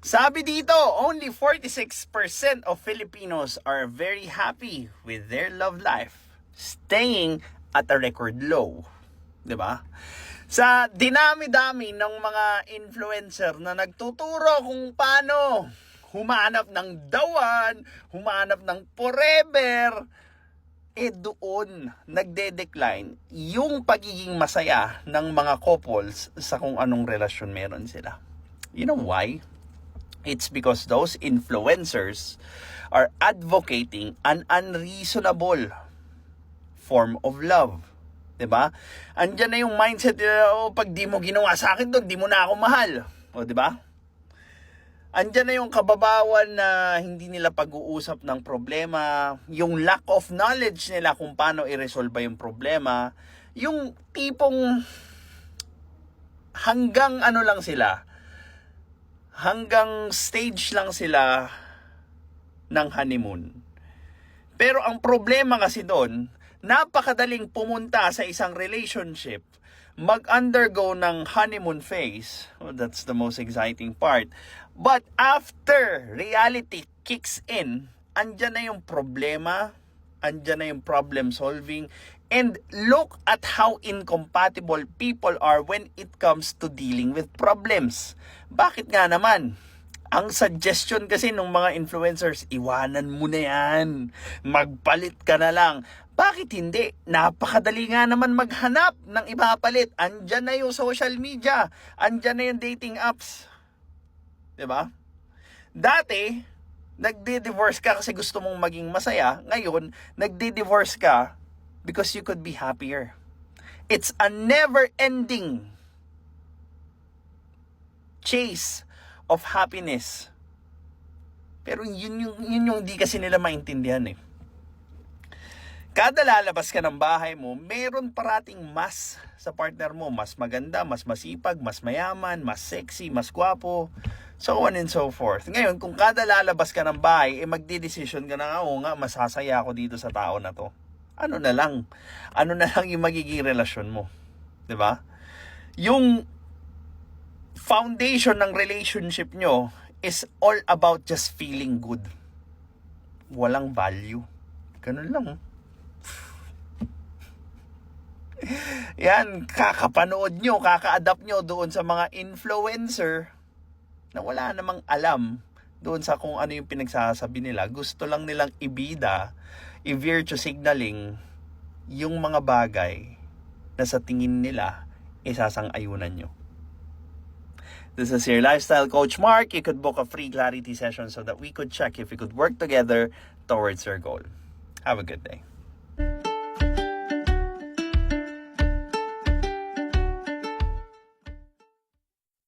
Sabi dito, only 46% of Filipinos are very happy with their love life, staying at a record low. 'Di ba? Sa dinami-dami ng mga influencer na nagtuturo kung paano humanap ng dawan, humanap ng forever, doon nagde-decline yung pagiging masaya ng mga couples sa kung anong relasyon meron sila. You know why? It's because those influencers are advocating an unreasonable form of love. 'Di ba? Andiyan na yung mindset nila, pag di mo ginawa sa akin 'to, di mo na ako mahal. O 'di ba? Andiyan na yung kababawan na hindi nila pag-uusap ng problema, yung lack of knowledge nila kung paano i-resolve yung problema, yung tipong hanggang ano lang sila, hanggang stage lang sila ng honeymoon. Pero ang problema kasi doon, napakadaling pumunta sa isang relationship, mag-undergo ng honeymoon phase. Well, that's the most exciting part. But after reality kicks in, andyan na yung problema, andyan na yung problem solving, and look at how incompatible people are when it comes to dealing with problems. Bakit nga naman? Ang suggestion kasi ng mga influencers, iwanan mo na yan, magpalit ka na lang. Bakit hindi? Napakadali nga naman maghanap ng ipapalit. Andyan na yung social media, andyan na yung dating apps. 'Di ba? Dati, nagdi-divorce ka kasi gusto mong maging masaya. Ngayon, nagdi-divorce ka because you could be happier. It's a never-ending chase of happiness. Pero yun yung di kasi nila maintindihan eh. Kada lalabas ka ng bahay mo, meron parating mas sa partner mo. Mas maganda, mas masipag, mas mayaman, mas sexy, mas gwapo, so on and so forth. Ngayon, kung kada lalabas ka ng bahay, magdi-decision ka na, oo nga, masasaya ako dito sa tao na to. Ano na lang yung magiging relasyon mo. 'Di ba? Yung foundation ng relationship nyo is all about just feeling good. Walang value. Ganun lang. Yan, kakapanood nyo, kaka-adapt nyo doon sa mga influencer na wala namang alam doon sa kung ano yung pinagsasabi nila. Gusto lang nilang ibida, i-virtue signaling yung mga bagay na sa tingin nila isasang-ayunan nyo. This is your lifestyle coach Mark. You could book a free clarity session so that we could check if we could work together towards your goal. Have a good day.